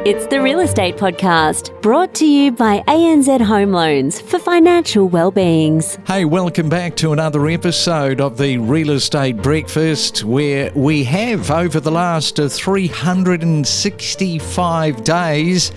It's the Real Estate Podcast, brought to you by ANZ Home Loans for financial well-beings. Hey, welcome back to another episode of the Real Estate Breakfast, where we have, over the last 365 days,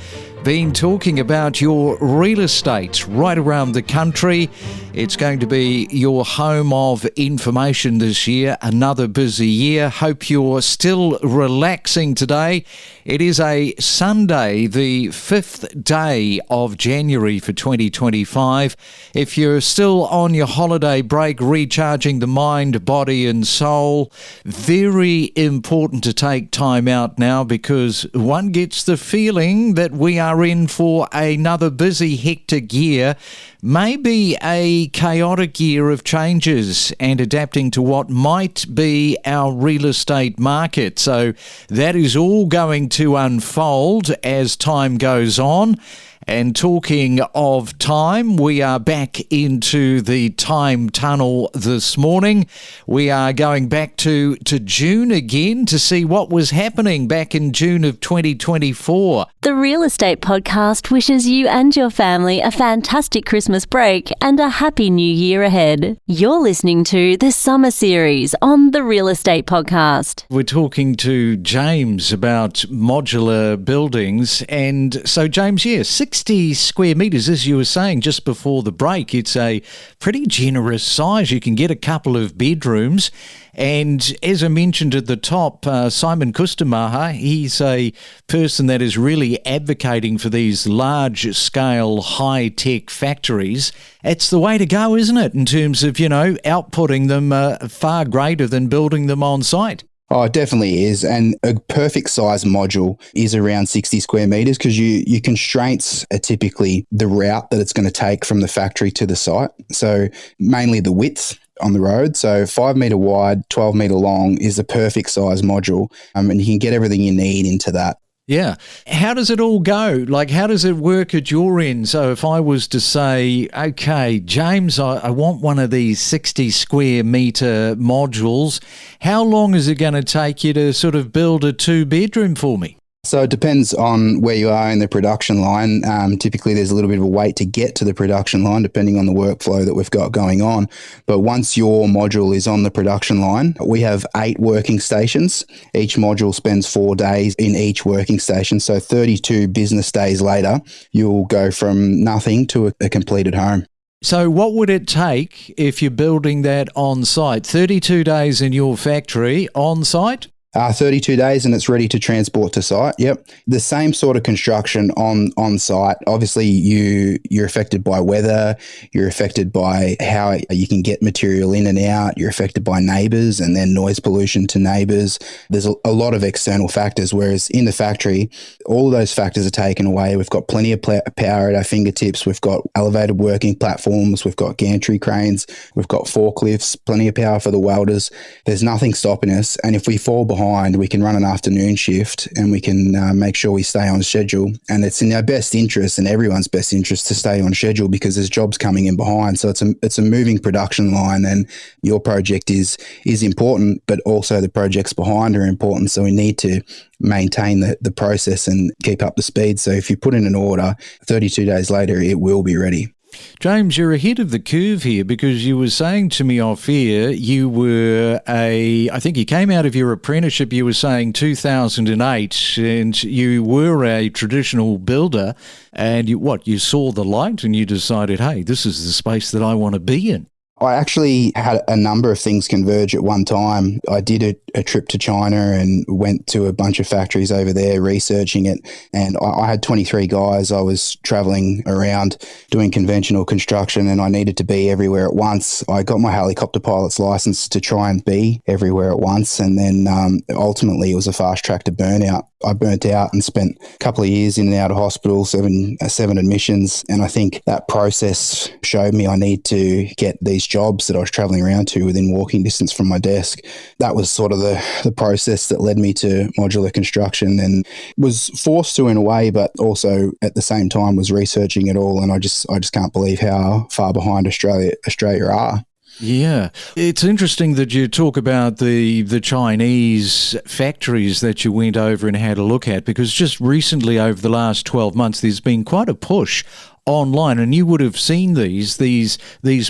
been talking about your real estate right around the country. It's going to be your home of information this year, another busy year. Hope you're still relaxing today. It is a Sunday, the 5th day of January for 2025. If you're still on your holiday break, recharging the mind, body and soul, very important to take time out now, because one gets the feeling that we are in for another busy, hectic year, maybe a chaotic year of changes and adapting to what might be our real estate market. So that is all going to unfold as time goes on. And talking of time, we are back into the time tunnel this morning. We are going back to June again to see what was happening back in June of 2024. The Real Estate Podcast wishes you and your family a fantastic Christmas break and a happy new year ahead. You're listening to the Summer Series on the Real Estate Podcast. We're talking to James about modular buildings. And so, James, 60 square metres, as you were saying just before the break. It's a pretty generous size. You can get a couple of bedrooms. And as I mentioned at the top, Simon Kustamara, he's a person that is really advocating for these large-scale, high-tech factories. It's the way to go, isn't it, in terms of, outputting them far greater than building them on site? Oh, it definitely is. And a perfect size module is around 60 square metres, because your constraints are typically the route that it's going to take from the factory to the site. So mainly the width on the road. So 5 metre wide, 12 metre long is the perfect size module. And you can get everything you need into that. Yeah. How does it all go? Like, how does it work at your end? So if I was to say, okay, James, I want one of these 60 square metre modules, how long is it going to take you to sort of build a 2-bedroom for me? So it depends on where you are in the production line. Typically, there's a little bit of a wait to get to the production line, depending on the workflow that we've got going on. But once your module is on the production line, we have 8 working stations. Each module spends 4 days in each working station. So 32 business days later, you'll go from nothing to a completed home. So what would it take if you're building that on site? 32 days in your factory on site? 32 days and it's ready to transport to site. Yep. The same sort of construction on site. Obviously, you're affected by weather. You're affected by how you can get material in and out. You're affected by neighbours and then noise pollution to neighbours. There's a lot of external factors, whereas in the factory, all of those factors are taken away. We've got plenty of power at our fingertips. We've got elevated working platforms. We've got gantry cranes. We've got forklifts, plenty of power for the welders. There's nothing stopping us. And if we fall behind, we can run an afternoon shift and we can make sure we stay on schedule. And it's in our best interest and everyone's best interest to stay on schedule, because there's jobs coming in behind. So it's a moving production line, and your project is important, but also the projects behind are important. So we need to maintain the process and keep up the speed. So if you put in an order, 32 days later, it will be ready. James, you're ahead of the curve here, because you were saying to me off air, you were I think you came out of your apprenticeship, you were saying 2008, and you were a traditional builder, and you saw the light and you decided, hey, this is the space that I want to be in. I actually had a number of things converge at one time. I did a trip to China and went to a bunch of factories over there researching it. And I had 23 guys. I was traveling around doing conventional construction and I needed to be everywhere at once. I got my helicopter pilot's license to try and be everywhere at once. And then ultimately it was a fast track to burnout. I burnt out and spent a couple of years in and out of hospital, seven admissions. And I think that process showed me I need to get these jobs that I was traveling around to within walking distance from my desk. That was sort of the process that led me to modular construction, and was forced to in a way, but also at the same time was researching it all. And I just can't believe how far behind Australia are. Yeah. It's interesting that you talk about the Chinese factories that you went over and had a look at, because just recently over the last 12 months there's been quite a push online, and you would have seen these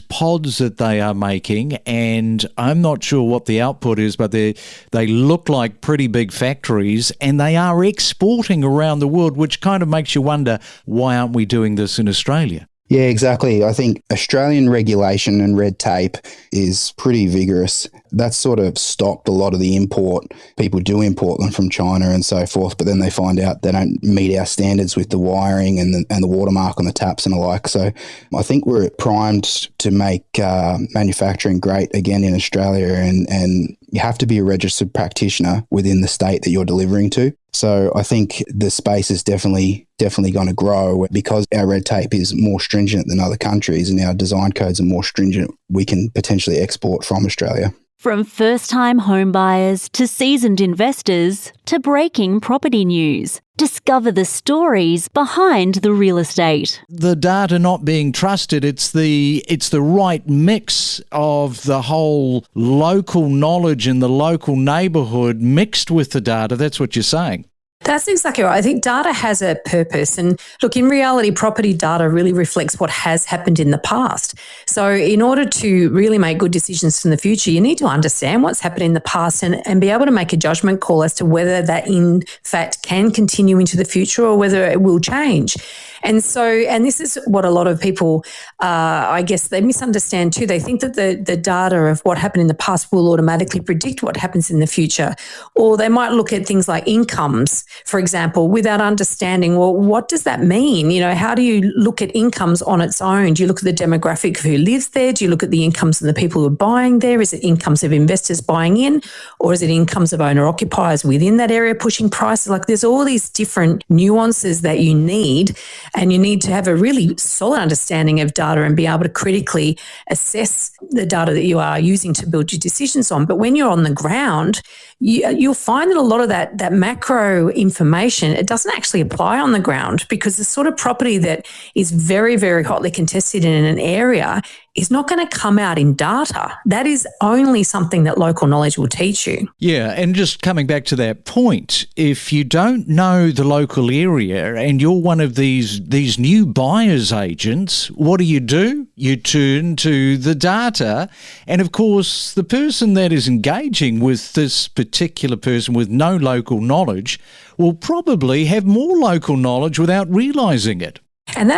pods that they are making, and I'm not sure what the output is, but they look like pretty big factories, and they are exporting around the world, which kind of makes you wonder, why aren't we doing this in Australia? Yeah, exactly. I think Australian regulation and red tape is pretty vigorous. That's sort of stopped a lot of the import. People do import them from China and so forth, but then they find out they don't meet our standards with the wiring and the watermark on the taps and the like. So I think we're primed to make manufacturing great again in Australia, and you have to be a registered practitioner within the state that you're delivering to. So I think the space is definitely going to grow because our red tape is more stringent than other countries and our design codes are more stringent. We can potentially export from Australia. From first-time home buyers to seasoned investors to breaking property news, discover the stories behind the real estate. The data not being trusted, it's the right mix of the whole local knowledge in the local neighbourhood mixed with the data. That's what you're saying. That's exactly right. I think data has a purpose. And look, in reality, property data really reflects what has happened in the past. So in order to really make good decisions in the future, you need to understand what's happened in the past and be able to make a judgment call as to whether that in fact can continue into the future or whether it will change. And this is what a lot of people, I guess, they misunderstand too. They think that the data of what happened in the past will automatically predict what happens in the future. Or they might look at things like incomes, for example, without understanding, well, what does that mean? You know, how do you look at incomes on its own? Do you look at the demographic of who lives there? Do you look at the incomes of the people who are buying there? Is it incomes of investors buying in? Or is it incomes of owner-occupiers within that area pushing prices? Like there's all these different nuances that you need. And you need to have a really solid understanding of data and be able to critically assess the data that you are using to build your decisions on. But when you're on the ground, you'll find that a lot of that macro information, it doesn't actually apply on the ground, because the sort of property that is very, very hotly contested in an area is not going to come out in data. That is only something that local knowledge will teach you. Yeah, and just coming back to that point, if you don't know the local area and you're one of these new buyer's agents, what do? You turn to the data, and of course the person that is engaging with this particular person with no local knowledge will probably have more local knowledge without realising it. And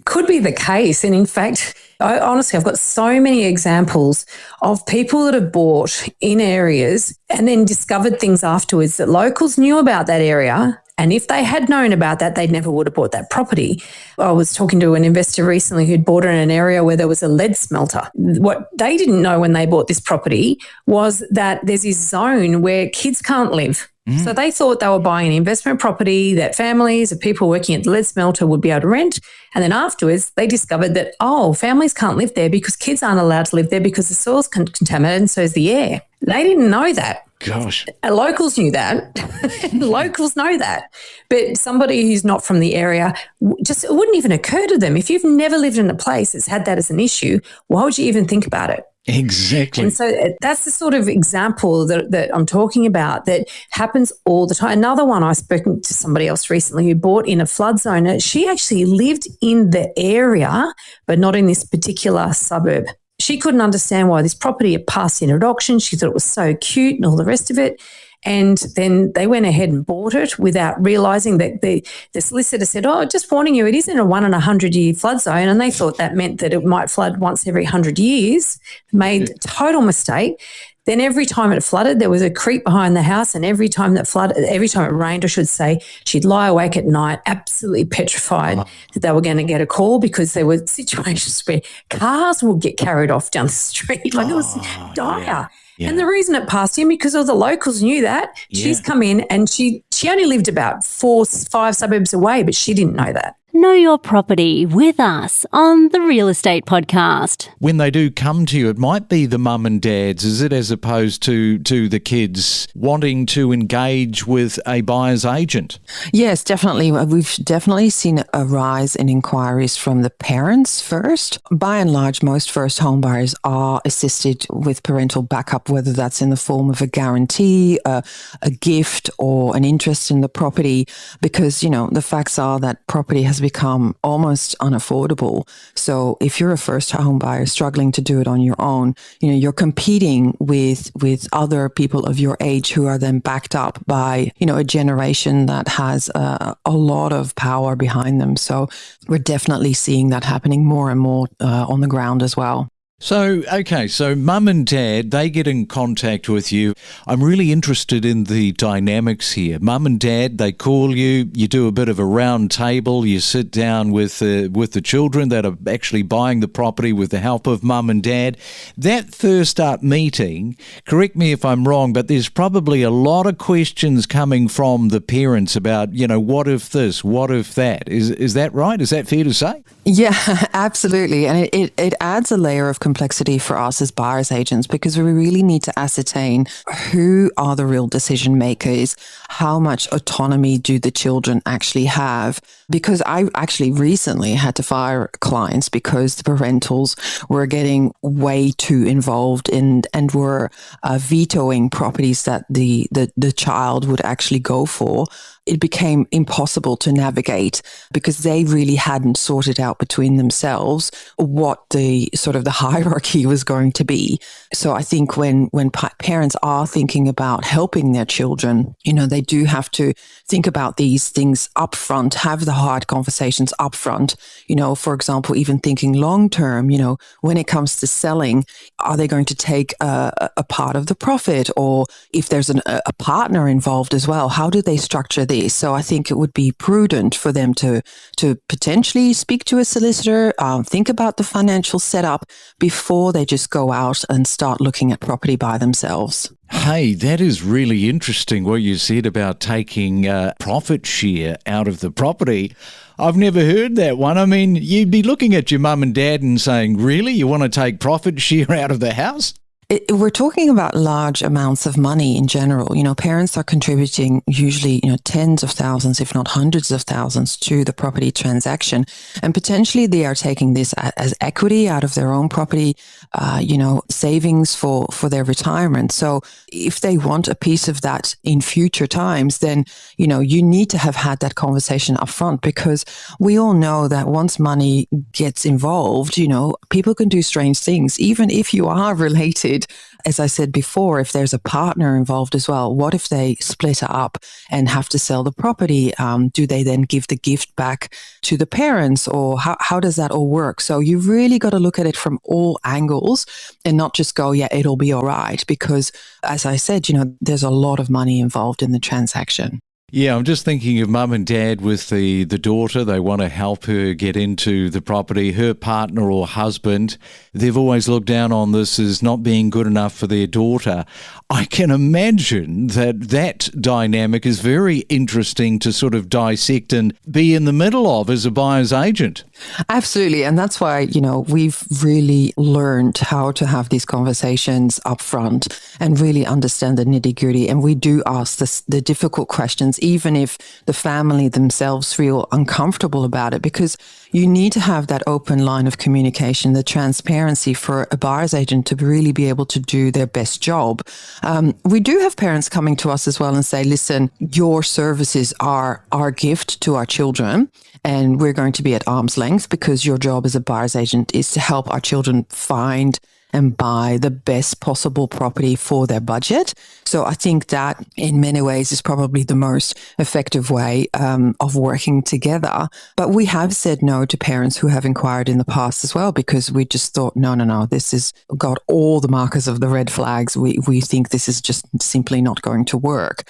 could be the case. And in fact, I've got so many examples of people that have bought in areas and then discovered things afterwards that locals knew about that area. And if they had known about that, they never would have bought that property. I was talking to an investor recently who'd bought in an area where there was a lead smelter. What they didn't know when they bought this property was that there's this zone where kids can't live. So they thought they were buying an investment property that families of people working at the lead smelter would be able to rent. And then afterwards, they discovered that, families can't live there because kids aren't allowed to live there because the soil's contaminated and so is the air. They didn't know that. Gosh. Locals knew that. Locals know that. But somebody who's not from the area, it wouldn't even occur to them. If you've never lived in a place that's had that as an issue, why would you even think about it? Exactly. And so that's the sort of example that I'm talking about that happens all the time. Another one, I spoke to somebody else recently who bought in a flood zone. She actually lived in the area, but not in this particular suburb. She couldn't understand why this property had passed in at auction. She thought it was so cute and all the rest of it. And then they went ahead and bought it without realising that the solicitor said, just warning you, it is in a 1 in 100 year flood zone. And they thought that meant that it might flood once every 100 years. Made a total mistake. Then every time it flooded, there was a creek behind the house, and every time it rained, I should say, she'd lie awake at night, absolutely petrified that they were going to get a call, because there were situations where cars would get carried off down the street. Like it was dire. Yeah. Yeah. And the reason it passed in, because all the locals knew that. She's come in and she only lived about 4-5 suburbs away, but she didn't know that. Know your property with us on the Real Estate Podcast. When they do come to you, it might be the mum and dads, is it, as opposed to the kids wanting to engage with a buyer's agent? Yes, definitely. We've definitely seen a rise in inquiries from the parents first. By and large, most first home buyers are assisted with parental backup, whether that's in the form of a guarantee, a gift, or an interest in the property, because, the facts are that property has become almost unaffordable. So if you're a first home buyer struggling to do it on your own, you're competing with other people of your age who are then backed up by, a generation that has a lot of power behind them. So we're definitely seeing that happening more and more on the ground as well. So mum and dad, they get in contact with you. I'm really interested in the dynamics here. Mum and dad, they call you, you do a bit of a round table, you sit down with the children that are actually buying the property with the help of mum and dad. That first up meeting, correct me if I'm wrong, but there's probably a lot of questions coming from the parents about, what if this, what if that? Is that right? Is that fair to say? Yeah, absolutely. And it adds a layer of complexity for us as buyer's agents, because we really need to ascertain who are the real decision makers, how much autonomy do the children actually have. Because I actually recently had to fire clients because the parentals were getting way too involved and were vetoing properties that the child would actually go for. It became impossible to navigate because they really hadn't sorted out between themselves what the sort of the hierarchy was going to be. So I think when parents are thinking about helping their children, they do have to think about these things up front, have the hard conversations up front. For example, even thinking long term, when it comes to selling, are they going to take a part of the profit? Or if there's a partner involved as well, how do they structure this? So I think it would be prudent for them to potentially speak to a solicitor, think about the financial setup before they just go out and start looking at property by themselves. Hey, that is really interesting what you said about taking profit share out of the property. I've never heard that one. I mean, you'd be looking at your mum and dad and saying, really, you want to take profit share out of the house? We're talking about large amounts of money in general. Parents are contributing usually, tens of thousands, if not hundreds of thousands to the property transaction. And potentially they are taking this as equity out of their own property, savings for their retirement. So if they want a piece of that in future times, then, you need to have had that conversation up front, because we all know that once money gets involved, people can do strange things, even if you are related. As I said before, if there's a partner involved as well, what if they split up and have to sell the property? Do they then give the gift back to the parents, or how does that all work? So you really got to look at it from all angles and not just go, yeah, it'll be all right. Because as I said, there's a lot of money involved in the transaction. Yeah, I'm just thinking of mum and dad with the daughter. They want to help her get into the property. Her partner or husband, they've always looked down on this as not being good enough for their daughter. I can imagine that dynamic is very interesting to sort of dissect and be in the middle of as a buyer's agent. Absolutely. And that's why, we've really learned how to have these conversations up front and really understand the nitty-gritty. And we do ask the difficult questions, even if the family themselves feel uncomfortable about it, because you need to have that open line of communication, the transparency for a buyer's agent to really be able to do their best job. We do have parents coming to us as well and say, listen, your services are our gift to our children, and we're going to be at arm's length because your job as a buyer's agent is to help our children find and buy the best possible property for their budget. So I think that in many ways is probably the most effective way of working together. But we have said no to parents who have inquired in the past as well, because we just thought, no, this has got all the markers of the red flags. We think this is just simply not going to work.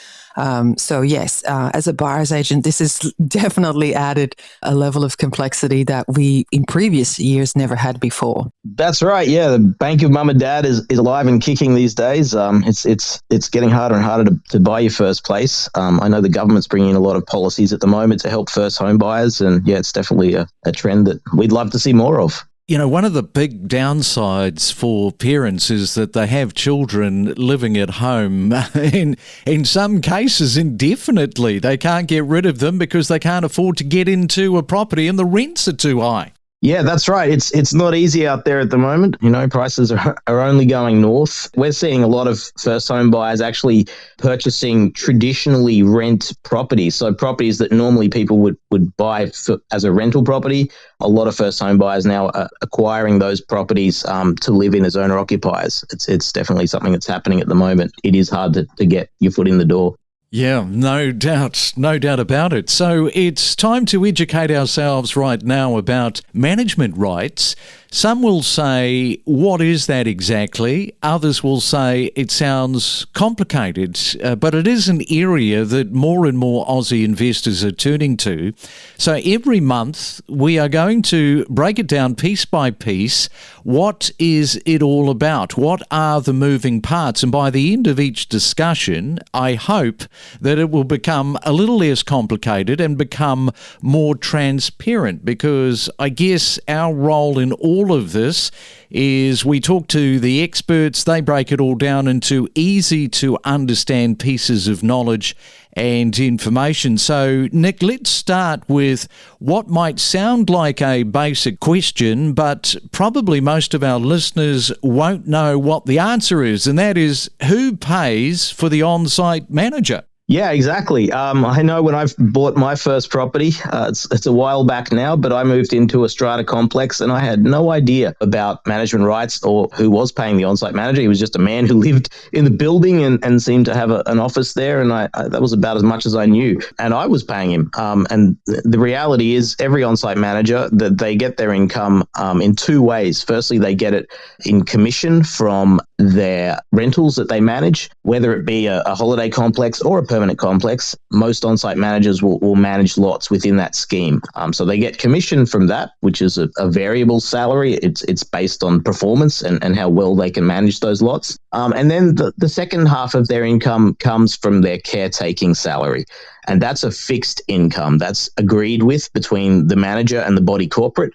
So yes, as a buyer's agent, this has definitely added a level of complexity that we in previous years never had before. That's right. Yeah, the bank of mum and dad is alive and kicking these days. It's getting harder and harder to buy your first place. I know the government's bringing in a lot of policies at the moment to help first home buyers, and yeah, it's definitely a trend that we'd love to see more of. You know, one of the big downsides for parents is that they have children living at home in some cases indefinitely. They can't get rid of them because they can't afford to get into a property and the rents are too high. Yeah, that's right. It's not easy out there at the moment. You know, prices are only going north. We're seeing a lot of first home buyers actually purchasing traditionally rent properties. So properties that normally people would buy as a rental property. A lot of first home buyers now are acquiring those properties to live in as owner occupiers. It's definitely something that's happening at the moment. It is hard to get your foot in the door. Yeah, no doubt about it. So it's time to educate ourselves right now about management rights. Some will say, what is that exactly? Others will say it sounds complicated, but it is an area that more and more Aussie investors are turning to. So every month we are going to break it down piece by piece. What is it all about? What are the moving parts? And by the end of each discussion, I hope that it will become a little less complicated and become more transparent, because I guess our role in all of this is we talk to the experts, they break it all down into easy to understand pieces of knowledge and information. So, Nick, let's start with what might sound like a basic question, but probably most of our listeners won't know what the answer is, and that is, who pays for the on-site manager? Yeah, exactly. I know when I bought my first property, it's a while back now, but I moved into a strata complex and I had no idea about management rights or who was paying the on-site manager. He was just a man who lived in the building and seemed to have an office there. And that was about as much as I knew. And I was paying him. And the reality is every on-site manager, that they get their income in two ways. Firstly, they get it in commission from their rentals that they manage, whether it be a holiday complex or a permanent complex. Most on-site managers will manage lots within that scheme. So they get commission from that, which is a variable salary. It's based on performance and how well they can manage those lots. And then the second half of their income comes from their caretaking salary. And that's a fixed income that's agreed with between the manager and the body corporate.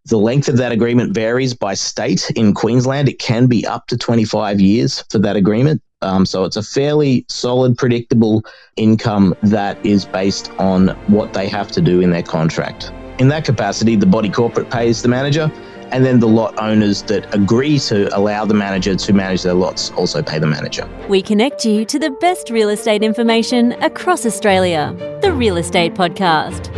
The length of that agreement varies by state. In Queensland, it can be up to 25 years for that agreement. So it's a fairly solid, predictable income that is based on what they have to do in their contract. In that capacity, the body corporate pays the manager, and then the lot owners that agree to allow the manager to manage their lots also pay the manager. We connect you to the best real estate information across Australia. The Real Estate Podcast.